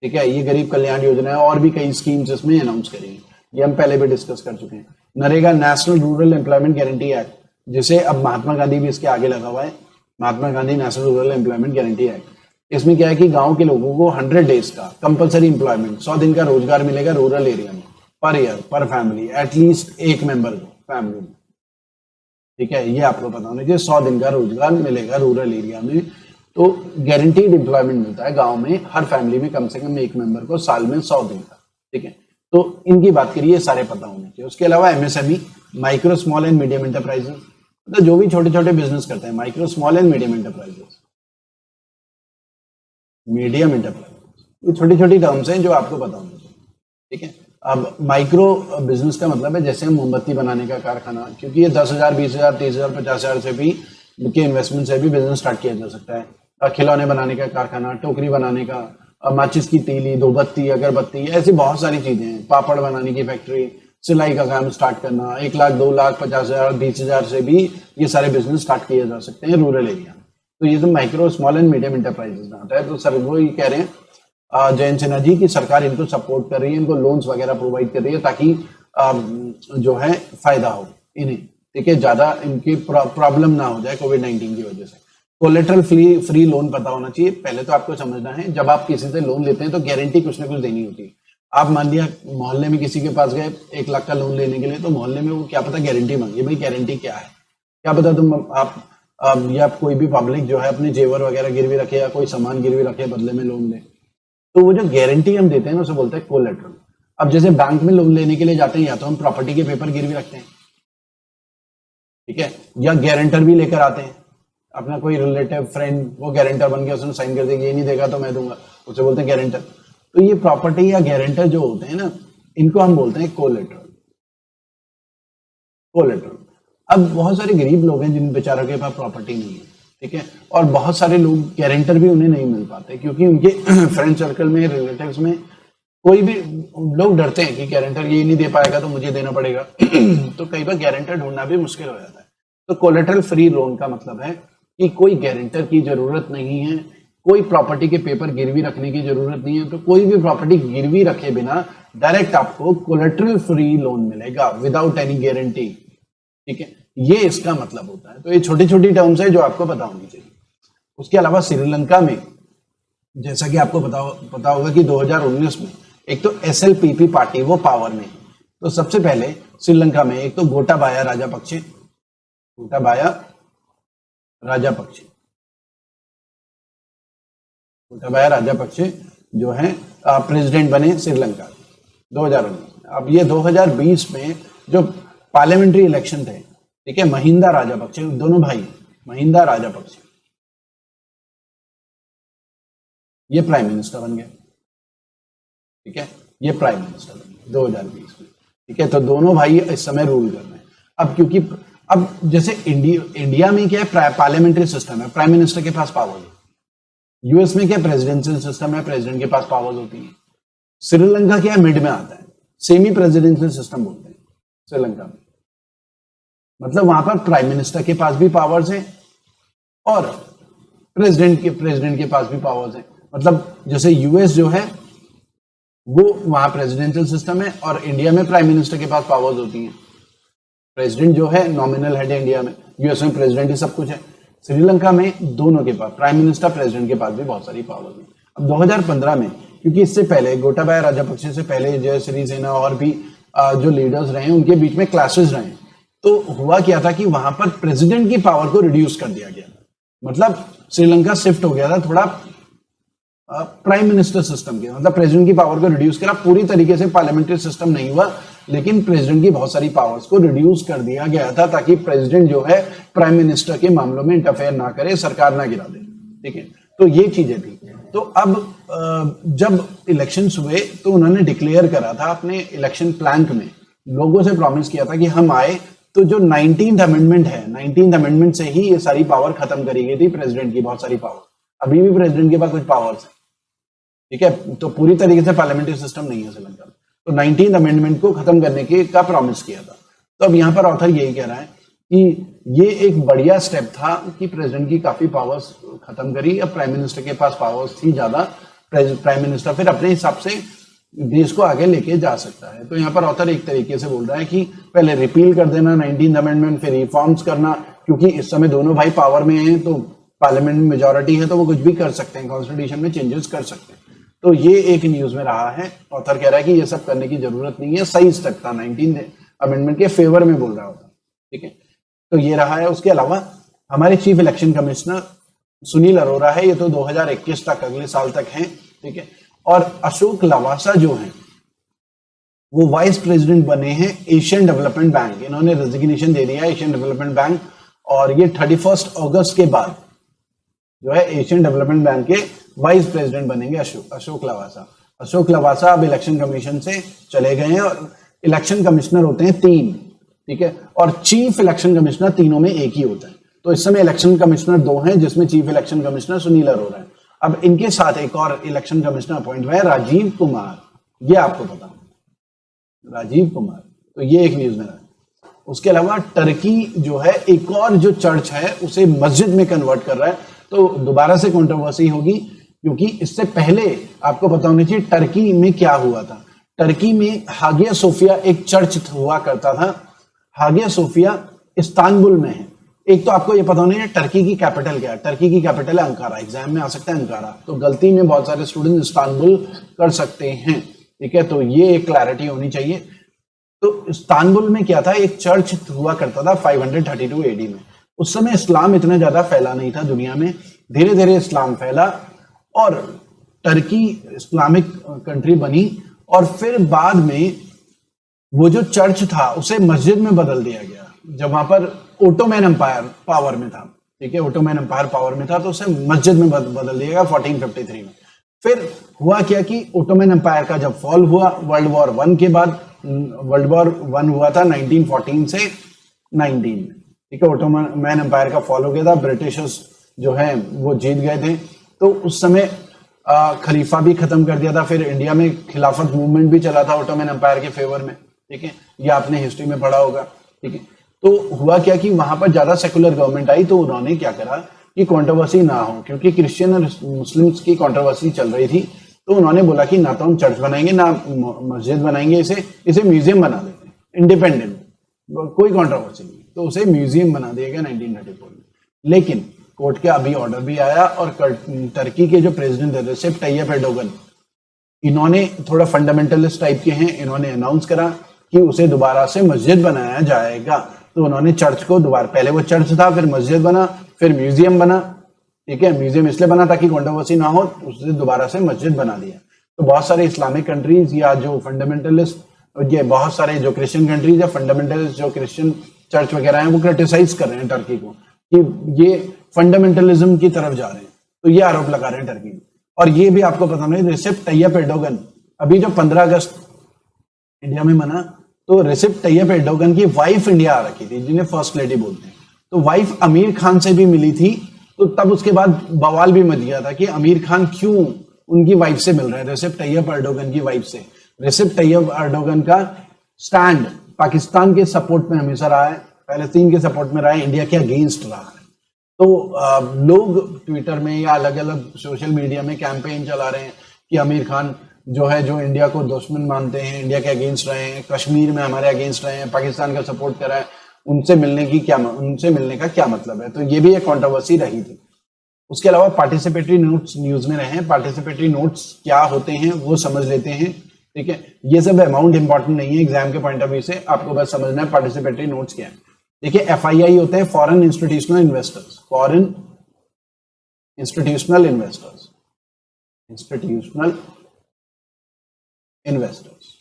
S1: ठीक है। ये गरीब कल्याण योजना है, और भी कई स्कीम्स इसमें अनाउंस करी है, ये हम पहले भी डिस्कस कर चुके हैं। NREGA, national rural employment guarantee act, जिसे अब महात्मा गांधी भी इसके आगे लगा हुआ है, Mahatma Gandhi national rural employment guarantee act. इसमें क्या है कि गांव के लोगों को 100 डेज का कंपलसरी एम्प्लॉयमेंट, 100 दिन का रोजगार मिलेगा रूरल एरिया में, पर ईयर, पर फैमिली, एटलीस्ट एक मेंबर को फैमिली में, ठीक है। ये आपको पता होना चाहिए, 100 दिन का रोजगार मिलेगा रूरल एरिया में। तो गारंटीड एम्प्लॉयमेंट मिलता है गांव में हर फैमिली में कम से कम एक मेंबर को साल में 100 दिन का, ठीक है। तो इनकी बात करिए, सारे पता होने चाहिए। उसके अलावा MSME, micro small and medium enterprises, मतलब जो भी छोटे छोटे बिजनेस करते हैं, micro small and medium enterprises, medium enterprises, ये छोटी छोटी टर्म्स हैं जो आपको पता होनी चाहिए, ठीक है। अब माइक्रो बिजनेस का मतलब है जैसे मोमबत्ती बनाने का कारखाना, क्योंकि ये 10,000, 20,000, 30,000, 50,000 से भी के इन्वेस्टमेंट से भी बिजनेस स्टार्ट किया जा सकता है। खिलौने बनाने का कारखाना, टोकरी बनाने का, माचिस की तीली, धूपबत्ती, अगरबत्ती, ऐसी बहुत सारी चीजें हैं। पापड़ बनाने की फैक्ट्री, सिलाई का काम स्टार्ट करना, 1 लाख, 2 लाख, 50,000, 20,000 से भी ये सारे बिजनेस स्टार्ट किए जा सकते हैं रूरल एरिया में। तो ये सब micro small and medium enterprises में आता है। तो सर वो ये कह रहे हैं जयंत सिन्हा जी की सरकार इनको सपोर्ट कर रही है, इनको लोन्स वगैरह प्रोवाइड कर रही है ताकि जो है फायदा हो इन्हें, ठीक है, ज्यादा इनकी प्रॉब्लम ना हो जाए कोविड-19 की वजह से। कोलेटरल फ्री लोन पता होना चाहिए। पहले तो आपको समझना है, जब आप किसी से लोन लेते हैं तो गारंटी कुछ ना कुछ देनी होती है। आप मान लिया मोहल्ले में किसी के पास गए 1 लाख का लोन लेने के लिए, तो मोहल्ले में वो क्या पता गारंटी मांगी, भाई गारंटी क्या है, क्या पता तुम आप या कोई भी पब्लिक जो है अपने जेवर वगैरह गिरवी रखे या कोई सामान गिरवी रखे बदले में लोन ले, तो वो जो गारंटी हम देते हैं उसे बोलते हैं कोलेटरल। अब जैसे बैंक में लोन लेने के लिए जाते हैं या तो हम प्रॉपर्टी के पेपर गिरवी रखते हैं, ठीक है, या गारंटर भी लेकर आते हैं, अपना कोई रिलेटिव फ्रेंड वो गारंटर बन गया, उसने साइन कर दिया, ये नहीं देगा तो मैं दूंगा, उसे बोलते हैं गारंटर। तो ये प्रॉपर्टी या गारंटर जो होते हैं ना, इनको हम बोलते हैं कोलेटरल। कोलेटरल। अब बहुत सारे गरीब लोग हैं जिन बेचारों के पास प्रॉपर्टी नहीं है, ठीक है, और बहुत सारे लोग गारंटर भी उन्हें नहीं मिल पाते क्योंकि उनके फ्रेंड सर्कल में, रिलेटिव्स में कोई भी लोग डरते हैं कि गारंटर ये नहीं दे पाएगा तो मुझे देना पड़ेगा तो कई बार गारंटर ढूंढना भी मुश्किल हो जाता है। तो कोलेटरल फ्री लोन का मतलब है कि कोई गारंटर की जरूरत नहीं है, कोई प्रॉपर्टी के पेपर गिरवी रखने की जरूरत नहीं है, तो कोई भी प्रॉपर्टी गिरवी रखे बिना डायरेक्ट आपको कोलेटरल फ्री लोन मिलेगा विदाउट एनी गारंटी, ठीक है, ये इसका मतलब होता है। तो ये छोटी छोटी टर्म्स है जो आपको पता होनी चाहिए। उसके अलावा श्रीलंका में जैसा कि आपको पता होगा कि 2019 में एक तो SLPP पार्टी वो पावर में, तो सबसे पहले श्रीलंका में एक तो गोटाबाया राजापक्षे जो है प्रेसिडेंट बने श्रीलंका 2019। अब ये 2020 में जो पार्लियामेंट्री इलेक्शन थे, ठीक है, महिंदा राजापक्षे, दोनों भाई महिंदा राजापक्षे ये प्राइम मिनिस्टर बन गए, ठीक है, ये प्राइम मिनिस्टर बन गए 2020 में, ठीक है। तो दोनों भाई इस समय रूल कर रहे हैं। अब क्योंकि अब जैसे इंडिया में क्या है, पार्लियामेंट्री सिस्टम है, प्राइम मिनिस्टर के पास पावर है। यूएस में क्या प्रेसिडेंशियल सिस्टम है, प्रेसिडेंट के पास पावर्स होती है। श्रीलंका क्या है, मिड में आता है, सेमी प्रेसिडेंशियल सिस्टम बोलते हैं श्रीलंका में, मतलब वहां पर प्राइम मिनिस्टर के पास भी पावर्स हैं और प्रेसिडेंट के पास भी पावर्स हैं। मतलब जैसे यूएस जो है वो वहां प्रेसिडेंशियल सिस्टम है और इंडिया में प्राइम मिनिस्टर के पास पावर्स होती हैं। प्रेसिडेंट जो है नॉमिनल हेड है इंडिया में, यूएस में प्रेसिडेंट ही सब कुछ है। श्रीलंका में दोनों के पास, प्राइम मिनिस्टर प्रेसिडेंट के पास भी बहुत सारी पावर्स हैं। अब 2015 में, क्योंकि इससे पहले गोटाबाया राजापक्षे से पहले जय श्रीसेना और भी जो लीडर्स रहे उनके बीच में क्लैशेस रहे, तो हुआ क्या था कि वहां पर प्रेसिडेंट की पावर को रिड्यूस कर दिया गया, मतलब श्रीलंका शिफ्ट हो गया था थोड़ा प्राइम मिनिस्टर सिस्टम के, मतलब प्रेसिडेंट की पावर को रिड्यूस करा। पूरी तरीके से पार्लियामेंट्री सिस्टम नहीं हुआ, लेकिन प्रेसिडेंट की बहुत सारी पावर्स को रिड्यूस कर दिया गया था ताकि प्रेसिडेंट जो है प्राइम मिनिस्टर के मामलों में इंटरफेयर ना करे, सरकार ना गिरा दे, ठीक है। तो ये चीजें थी। तो अब जब इलेक्शंस हुए तो उन्होंने डिक्लेयर करा था अपने इलेक्शन प्लान में, लोगों से प्रॉमिस किया था कि हम आए तो जो 19th अमेंडमेंट है, 19th अमेंडमेंट से ही ये सारी पावर खत्म करी गई थी, प्रेसिडेंट की बहुत सारी पावर। अभी भी प्रेसिडेंट के पास कुछ पावर्स है, ठीक है, तो पूरी तरीके से पार्लियामेंट्री सिस्टम नहीं है श्रीलंका में। तो 19th अमेंडमेंट को खत्म करने का प्रॉमिस किया था। तो अब यहाँ पर ऑथर यही कह रहा है कि ये एक बढ़िया स्टेप था कि प्रेसिडेंट की काफी पावर्स खत्म करी, अब प्राइम मिनिस्टर के पास पावर्स थी ज्यादा, प्राइम मिनिस्टर फिर अपने हिसाब से देश को आगे लेके जा सकता है। तो यहाँ पर ऑथर एक तरीके से बोल रहा है कि पहले रिपील कर देना 19th अमेंडमेंट, फिर रिफॉर्म्स करना, क्योंकि इस समय दोनों भाई पावर में हैं तो पार्लियामेंट में मेजोरिटी है तो वो कुछ भी कर सकते हैं, कॉन्स्टिट्यूशन में चेंजेस कर सकते हैं। तो ये एक न्यूज में रहा है, ऑथर कह रहा है कि ये सब करने की जरूरत नहीं है, सही स्टेप था, 19th अमेंडमेंट के फेवर में बोल रहा होता, ठीक है। तो ये रहा है। उसके अलावा हमारे chief election commissioner Sunil Arora है, ये तो 2021 तक, अगले साल तक हैं, ठीक है। और अशोक लवासा जो हैं वो वाइस प्रेसिडेंट बने हैं एशियन डेवलपमेंट बैंक, इन्होंने रेजिग्नेशन दे दिया एशियन डेवलपमेंट बैंक, और ये 31 अगस्त के बाद जो है एशियन डेवलपमेंट बैंक के वाइस प्रेसिडेंट बनेंगे अशोक लवासा। अशोक लवासा अब इलेक्शन कमीशन से चले गए हैं और इलेक्शन कमिश्नर होते हैं 3, ठीक है, और चीफ इलेक्शन कमिश्नर तीनों में एक ही होता है। तो इस समय इलेक्शन कमिश्नर 2 हैं, जिसमें chief election commissioner Sunil Arora है। अब इनके साथ एक और इलेक्शन कमिश्नर अपॉइंट हुआ है राजीव कुमार, ये आपको पता होगा, राजीव कुमार, तो ये एक न्यूज में है। उसके अलावा टर्की जो है एक और जो चर्च है उसे मस्जिद में कन्वर्ट कर रहा है, तो दोबारा से कंट्रोवर्सी होगी, क्योंकि इससे पहले आपको पता होना चाहिए टर्की में क्या हुआ था। टर्की में हागिया सोफिया एक चर्च हुआ करता था, हागिया सोफिया इस्तांबुल में है। एक तो आपको ये पता होना चाहिए टर्की की कैपिटल क्या है, टर्की की कैपिटल है अंकारा, एग्जाम में आ सकता है अंकारा, तो गलती में बहुत सारे स्टूडेंट इस्तांबुल कर सकते हैं, ठीक है, तो ये एक क्लैरिटी होनी चाहिए। तो इस्तांबुल में क्या था, एक चर्च हुआ करता था 532 एडी में। उस समय इस्लाम इतना ज्यादा फैला नहीं था दुनिया में, धीरे धीरे इस्लाम फैला और टर्की इस्लामिक कंट्री बनी, और फिर बाद में वो जो चर्च था उसे मस्जिद में बदल दिया गया जब वहां पर ओटोमैन एम्पायर पावर में था। ठीक है, ओटोमैन एम्पायर पावर में था तो उसे मस्जिद में बदल दिया गया 1453 में। फिर हुआ क्या कि ओटोमैन एम्पायर का जब फॉल हुआ वर्ल्ड वॉर वन के बाद, वर्ल्ड वॉर वन हुआ था 1914 से 19 में। ठीक है, ओटोमैन एम्पायर का फॉल हो गया था, ब्रिटिशर्स जो है वो जीत गए थे। तो उस समय खलीफा भी खत्म कर दिया था। फिर इंडिया में खिलाफत मूवमेंट भी चला था ओटोमैन एम्पायर के फेवर में। ठीक है, ये आपने हिस्ट्री में पढ़ा होगा। ठीक है, तो हुआ क्या कि वहां पर ज्यादा सेकुलर गवर्नमेंट आई, तो उन्होंने क्या करा कि कंट्रोवर्सी ना हो, क्योंकि क्रिश्चियन और मुस्लिम्स की कंट्रोवर्सी चल रही थी, तो उन्होंने बोला कि ना तो हम चर्च बनाएंगे ना मस्जिद बनाएंगे, इसे म्यूजियम बना देते हैं, इंडिपेंडेंट, कोई कंट्रोवर्सी नहीं, तो उसे म्यूजियम बना दिया गया 1934 में। लेकिन कोर्ट का अभी ऑर्डर भी आया और टर्की के जो प्रेसिडेंट है रेसिप ताय्यिप एर्दोगन, इन्होंने थोड़ा फंडामेंटलिस्ट टाइप के हैं, इन्होंने अनाउंस करा कि उसे दोबारा से मस्जिद बनाया जाएगा। तो उन्होंने चर्च को दोबारा, पहले वो चर्च था, फिर मस्जिद बना, फिर म्यूजियम बना। ठीक है, म्यूजियम इसलिए बना ताकि कंट्रोवर्सी ना हो, उसे दोबारा से मस्जिद बना दिया। तो बहुत सारे इस्लामिक कंट्रीज या जो फंडामेंटलिस्ट, ये बहुत सारे जो क्रिश्चियन कंट्रीज या फंडामेंटलिस्ट जो क्रिश्चियन चर्च वगैरह हैं वो क्रिटिसाइज कर रहे हैं टर्की को कि ये फंडामेंटलिज्म की तरफ जा रहे हैं। तो ये आरोप लगा रहे हैं टर्की में। और ये भी आपको पता नहीं, रेसिप ताय्यिप एर्दोगन अभी जो 15 अगस्त इंडिया में मना, तो रेसिप ताय्यिप एर्दोगन की वाइफ इंडिया आ रखी थी, जिन्हें फर्स्ट लेडी बोलते हैं। तो वाइफ आमिर खान से भी मिली थी। तो तब उसके बाद बवाल भी मच गया था कि आमिर खान क्यों उनकी वाइफ से मिल रहे हैं, रेसिप ताय्यिप एर्दोगन की वाइफ से। रेसिप ताय्यिप एर्दोगन का स्टैंड पाकिस्तान के सपोर्ट में हमेशा रहा है, पैलेस्तीन के सपोर्ट में रहा है, इंडिया के अगेंस्ट रहा है। तो लोग ट्विटर में या अलग अलग सोशल मीडिया में कैंपेन चला रहे हैं कि आमिर खान जो है, जो इंडिया को दुश्मन मानते हैं, इंडिया के अगेंस्ट रहे हैं, कश्मीर में हमारे अगेंस्ट रहे हैं, पाकिस्तान का सपोर्ट करा है, उनसे मिलने का क्या मतलब है। तो ये भी एक कंट्रोवर्सी रही थी। उसके अलावा पार्टिसिपेटरी नोट्स न्यूज में रहे हैं। पार्टिसिपेटरी नोट्स क्या होते हैं वो समझ लेते हैं। ठीक है, ये सब अमाउंट इंपॉर्टेंट नहीं है एग्जाम के पॉइंट ऑफ व्यू से, आपको बस समझना है पार्टिसिपेटरी नोट्स क्या है। देखिए, FII होते हैं foreign institutional investors, foreign institutional investors, institutional investors.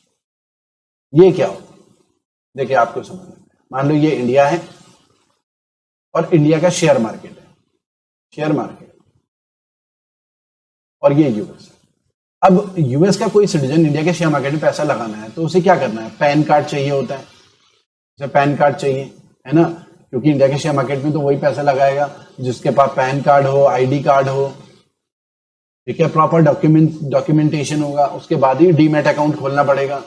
S1: ये क्या होता है, देखिए आपको समझना है। मान लो ये इंडिया है और इंडिया का शेयर मार्केट है, शेयर मार्केट, और ये यूएस। अब यूएस का कोई सिटीजन इंडिया के शेयर मार्केट में पैसा लगाना है तो उसे क्या करना है, पैन कार्ड चाहिए होता है, उसे पैन कार्ड चाहिए, है ना, क्योंकि इंडिया के शेयर मार्केट में तो वही पैसा लगाएगा जिसके पास पैन कार्ड हो, ID कार्ड हो। ठीक है, प्रॉपर डॉक्यूमेंटेशन होगा, उसके बाद ही डीमैट अकाउंट खोलना पड़ेगा।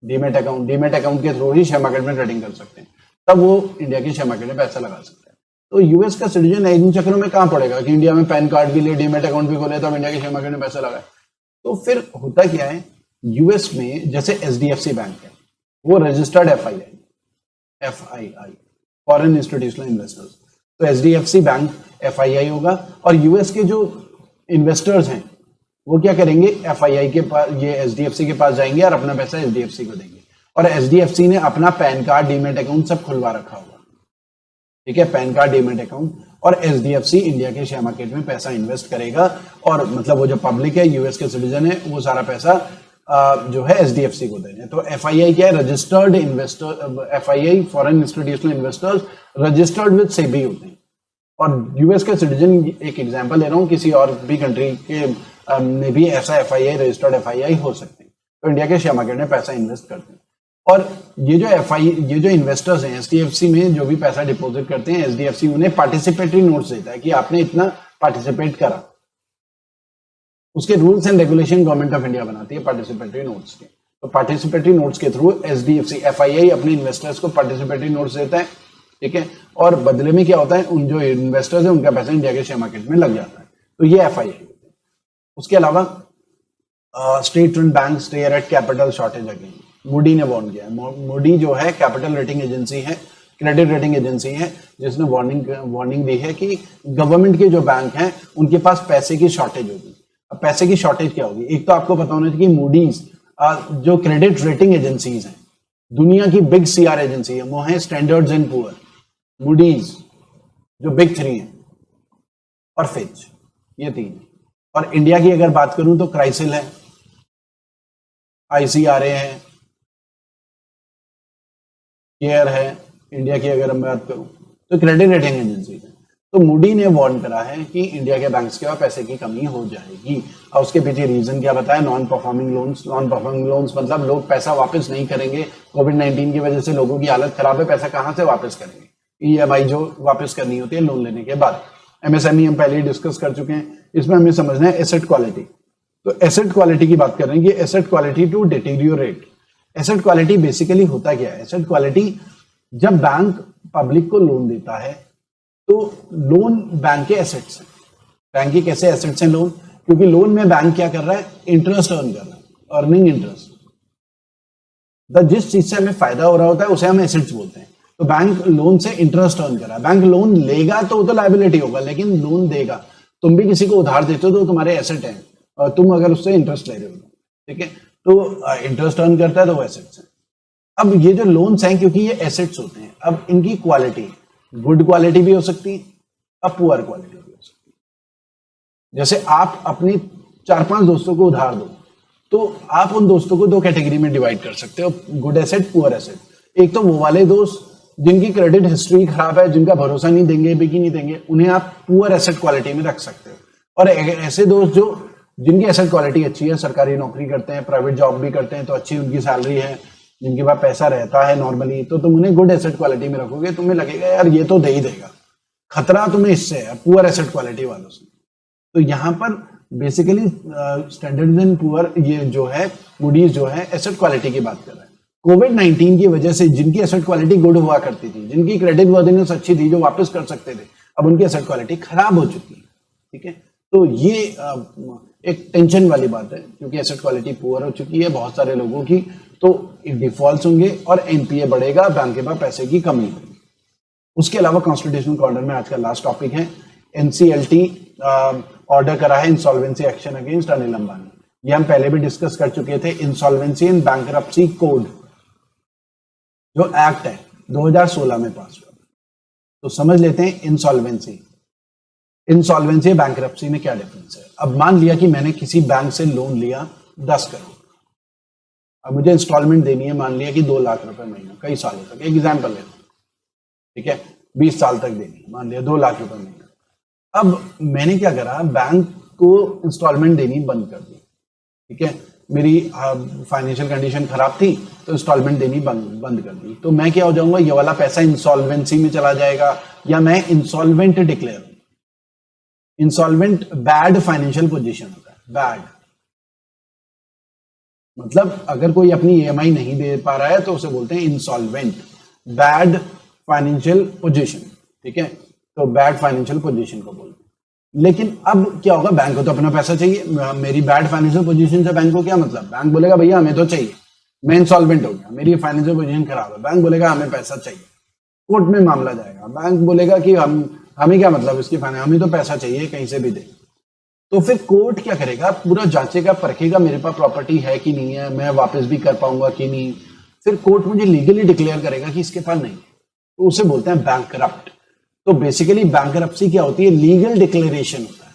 S1: डीमैट अकाउंट के थ्रू ही शेयर मार्केट में ट्रेडिंग कर सकते हैं, तब वो इंडिया के शेयर मार्केट में पैसा लगा सकते हैं। तो यूएस का सिटीजन इन चक्रों में कहां पड़ेगा कि इंडिया में पैन कार्ड भी ले, डीमैट अकाउंट भी खोले, तो इंडिया के शेयर मार्केट में पैसा लगाए। तो फिर होता क्या है, यूएस में जैसे HDFC बैंक है, वो registered FII, foreign institutional investors. तो HDFC बैंक FII होगा, और यूएस के जो इन्वेस्टर्स हैं वो क्या करेंगे, FII के पास, ये HDFC के पास जाएंगे और अपना पैसा HDFC को देंगे। और HDFC ने अपना पैन कार्ड, डीमैट अकाउंट सब खुलवा रखा होगा। ठीक है, पैन कार्ड, डीमैट अकाउंट, और HDFC इंडिया के शेयर मार्केट में पैसा इन्वेस्ट करेगा, और मतलब वो जो पब्लिक है, यूएस के सिटीजन है, वो सारा पैसा जो है HDFC को देने। तो FII क्या है, registered investor, FII foreign institutional investors registered with SEBI होते हैं। और यूएस के सिटीजन, एक एग्जांपल ले रहा हूँ, किसी और भी कंट्री के में भी ऐसा FII, रजिस्टर्ड FII हो सकते हैं, तो इंडिया के शेयर मार्केट में पैसा इन्वेस्ट करते हैं। और ये जो इन्वेस्टर्स हैं HDFC में जो भी पैसा डिपॉजिट करते हैं, HDFC उन्हें पार्टिसिपेटरी नोट्स देता है कि आपने इतना पार्टिसिपेट करा। उसके rules and regulation government of India बनाती है पार्टिसिपेटरी नोट्स के। तो पार्टिसिपेटरी नोट्स के थ्रू FII अपने इन्वेस्टर्स को पार्टिसिपेटरी नोट्स देता है। ठीक है, और बदले में क्या होता है, उन जो इन्वेस्टर्स हैं उनका पैसा इंडिया के शेयर मार्केट में लग जाता है। तो ये FII। उसके अलावा state run bank stare at capital shortage again, Moody ने वार्न किया है। मूडी जो है कैपिटल रेटिंग एजेंसी है, क्रेडिट रेटिंग एजेंसी है, जिसने वार्निंग दी है कि गवर्नमेंट के जो बैंक हैं उनके पास पैसे की शॉर्टेज होगी। अब पैसे की शॉर्टेज क्या होगी? एक तो आपको पता होना चाहिए कि मूडीज जो क्रेडिट रेटिंग एजेंसीज हैं, दुनिया की बिग सीआर एजेंसी है, वो है स्टैंडर्ड्स एंड पुअर, मूडीज जो बिग 3 है, और फिच, ये 3। और इंडिया की अगर बात करूं तो क्राइसिल है, ICRA है, केयर है, इंडिया की अगर मैं बात करूं तो क्रेडिट रेटिंग एजेंसी है। तो मूडी ने वार्न करा है कि इंडिया के बैंक्स के पास पैसे की कमी हो जाएगी, और उसके पीछे रीजन क्या बताया? Non performing loans. Non performing loans मतलब लोग पैसा वापस नहीं करेंगे, कोविड-19 की वजह से लोगों की हालत खराब है, पैसा कहां से वापस करेंगे? EMI जो वापस करनी होती है लोन लेने के बाद। MSME हम पहले ही डिस्कस कर चुके हैं। इसमें हमें समझना है एसेट क्वालिटी। तो एसेट क्वालिटी की बात कर रहे हैं कि asset quality to deteriorate. Asset quality basically होता क्या है? एसेट क्वालिटी, जब बैंक पब्लिक को लोन देता है तो लोन बैंक के एसेट्स हैं। बैंक के कैसे एसेट्स हैं लोन? क्योंकि लोन में बैंक क्या कर रहा है? इंटरेस्ट अर्न कर रहा है, अर्निंग इंटरेस्ट। जिस चीज से हमें फायदा हो रहा होता है उसे हम एसेट्स बोलते हैं। तो बैंक लोन से इंटरेस्ट अर्न कर रहा है। बैंक लोन लेगा तो वो तो लायबिलिटी होगा, लेकिन लोन देगा। तुम भी किसी को उधार देते हो तो तुम्हारे एसेट है, और तुम अगर उससे इंटरेस्ट ले रहे हो, ठीक है, तो इंटरेस्ट अर्न करता है तो वो एसेट्स है। अब ये जो लोन्स हैं, क्योंकि ये एसेट्स होते हैं, अब इनकी क्वालिटी गुड क्वालिटी भी हो सकती है, अब पुअर क्वालिटी भी हो सकती है। जैसे आप अपने 4-5 दोस्तों को उधार दो, तो आप उन दोस्तों को 2 कैटेगरी में डिवाइड कर सकते हो, गुड एसेट, पुअर एसेट। एक तो वो वाले दोस्त जिनकी क्रेडिट हिस्ट्री खराब है, जिनका भरोसा नहीं देंगे, बिकी नहीं देंगे, उन्हें आप पुअर एसेट क्वालिटी में रख सकते हो। और ऐसे दोस्त जो जिनकी एसेट क्वालिटी अच्छी है, सरकारी नौकरी करते हैं, प्राइवेट जॉब भी करते हैं, तो अच्छी उनकी सैलरी है, जिनके पास पैसा रहता है नॉर्मली, तो तुम उन्हें गुड एसेट क्वालिटी में रखोगे। तुम्हें लगेगा यार ये तो दे ही देगा, खतरा तुम्हें इससे है, पुअर एसेट क्वालिटी वालों से। तो यहाँ पर बेसिकली स्टैंडर्ड एंड पुअर, ये जो है मूडीज जो है एसेट क्वालिटी की बात कर रहा है। कोविड-19 की वजह से जिनकी एसेट क्वालिटी गुड हुआ करती थी, जिनकी क्रेडिट वर्दिनेस अच्छी थी, जो वापस कर सकते थे, अब उनकी एसेट क्वालिटी खराब हो चुकी है, ठीक है। तो ये एक टेंशन वाली बात है, क्योंकि एसेट क्वालिटी पुअर हो चुकी है बहुत सारे लोगों की, तो डिफॉल्ट्स होंगे और एनपीए बढ़ेगा, बैंक के पास पैसे की कमी होगी। उसके अलावा कॉन्स्टिट्यूशनल कॉर्नर में आज का लास्ट टॉपिक है, एनसीएलटी ऑर्डर करा है insolvency action against Anil Ambani. ये हम पहले भी डिस्कस कर चुके थे। इंसॉल्वेंसी एंड बैंकरप्सी कोड जो एक्ट है 2016 में पास हुआ, तो समझ लेते हैं इंसॉल्वेंसी बैंकरप्सी में क्या डिफरेंस है। अब मान लिया कि मैंने किसी बैंक से लोन लिया 10 करोड़, अब मुझे इंस्टॉलमेंट देनी है, मान लिया कि 2 लाख रुपए महीना, कई सालों तक, एक एग्जाम्पल लेते हैं, ठीक है, 20 साल तक देनी है, मान लिया 2 लाख रुपए महीना। अब मैंने क्या करा, बैंक को इंस्टॉलमेंट देनी बंद कर दी, ठीक है, मेरी फाइनेंशियल कंडीशन खराब थी तो इंस्टॉलमेंट देनी बंद कर दी। तो मैं क्या हो जाऊंगा, ये वाला पैसा इंसॉल्वेंसी में चला जाएगा, या मैं insolvent declare. Insolvent bad financial position होता है, बैड मतलब अगर कोई अपनी ईएमआई नहीं दे पा रहा है तो उसे बोलते हैं इंसॉल्वेंट, बैड फाइनेंशियल पोजीशन, ठीक है, तो बैड फाइनेंशियल पोजीशन को बोलते हैं। लेकिन अब क्या होगा, बैंक को तो अपना पैसा चाहिए, मेरी बैड फाइनेंशियल पोजीशन से बैंक को क्या मतलब, बैंक बोलेगा भैया हमें तो चाहिए, मैं इंसॉल्वेंट हो गया, मेरी फाइनेंशियल पोजीशन खराब है, बैंक बोलेगा हमें पैसा चाहिए, कोर्ट में मामला जाएगा, बैंक बोलेगा कि हमें क्या मतलब इसकी फाइनेंस, हमें तो पैसा चाहिए कहीं से भी दे। तो फिर कोर्ट क्या करेगा, पूरा जांचेगा, परखेगा मेरे पास प्रॉपर्टी है कि नहीं है, मैं वापस भी कर पाऊंगा कि नहीं, फिर कोर्ट मुझे लीगली डिक्लेयर करेगा कि इसके पास नहीं, तो उसे बोलते हैं बैंकरप्ट। तो बेसिकली बैंकरप्सी क्या होती है, लीगल डिक्लेरेशन होता है,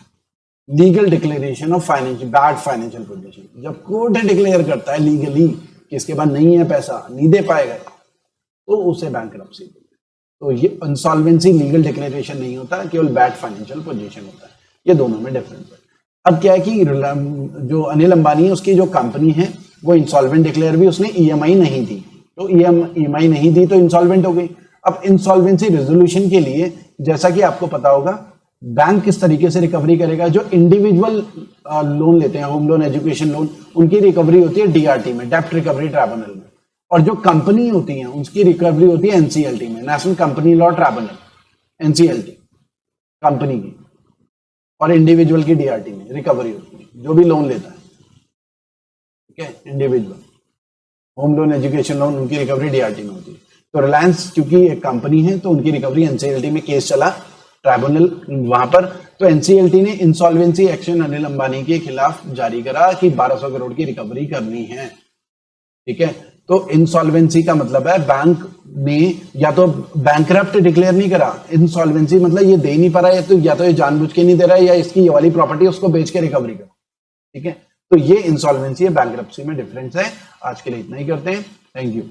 S1: legal declaration of financial bad financial position. जब कोर्ट डिक्लेयर करता है लीगली कि इसके पास नहीं है पैसा, नहीं दे पाएगा, तो उसे बैंकरप्सी बोलते हैं। तो ये इंसॉल्वेंसी लीगल डिक्लेरेशन नहीं होता, केवल बैड फाइनेंशियल पोजीशन होता है, ये दोनों में डिफरेंस है। अब क्या है कि जो अनिल अंबानी है उसकी जो कंपनी है वो इंसॉल्वेंट डिक्लेयर भी, उसने ईएमआई नहीं दी, तो ईएमआई नहीं दी तो इंसॉल्वेंट हो गई। अब इंसॉल्वेंसी रेजोल्यूशन के लिए जैसा कि आपको पता होगा, बैंक किस तरीके से रिकवरी करेगा, जो इंडिविजुअल लोन लेते हैं, होम लोन, एजुकेशन लोन, उनकी रिकवरी होती है डीआरटी में, डेप्ट रिकवरी ट्राइब्यूनल में, और जो कंपनी होती है उसकी रिकवरी होती है एनसीएलटी में, national company law tribunal, NCLT company की, और इंडिविजुअल की डीआरटी में रिकवरी होती है, जो भी लोन लेता है, ठीक है, individual home loan, education loan, उनकी रिकवरी डीआरटी में होती है। तो रिलायंस क्योंकि एक कंपनी है तो उनकी रिकवरी एनसीएलटी में केस चला, ट्राइब्यूनल वहां पर। तो एनसीएलटी ने इंसॉल्वेंसी एक्शन अनिल अंबानी के खिलाफ जारी करा कि 1200 करोड़ की रिकवरी करनी है। ठीक है, तो इंसॉल्वेंसी का मतलब है बैंक ने या तो बैंकरप्ट डिक्लेयर नहीं करा, इंसॉल्वेंसी मतलब ये दे नहीं पा रहा है, तो या तो ये जानबूझ के नहीं दे रहा है या इसकी ये वाली प्रॉपर्टी उसको बेच के रिकवरी करो। ठीक है, तो ये इंसॉल्वेंसी है, बैंकरप्सी में डिफरेंस है। आज के लिए इतना ही करते हैं, थैंक यू।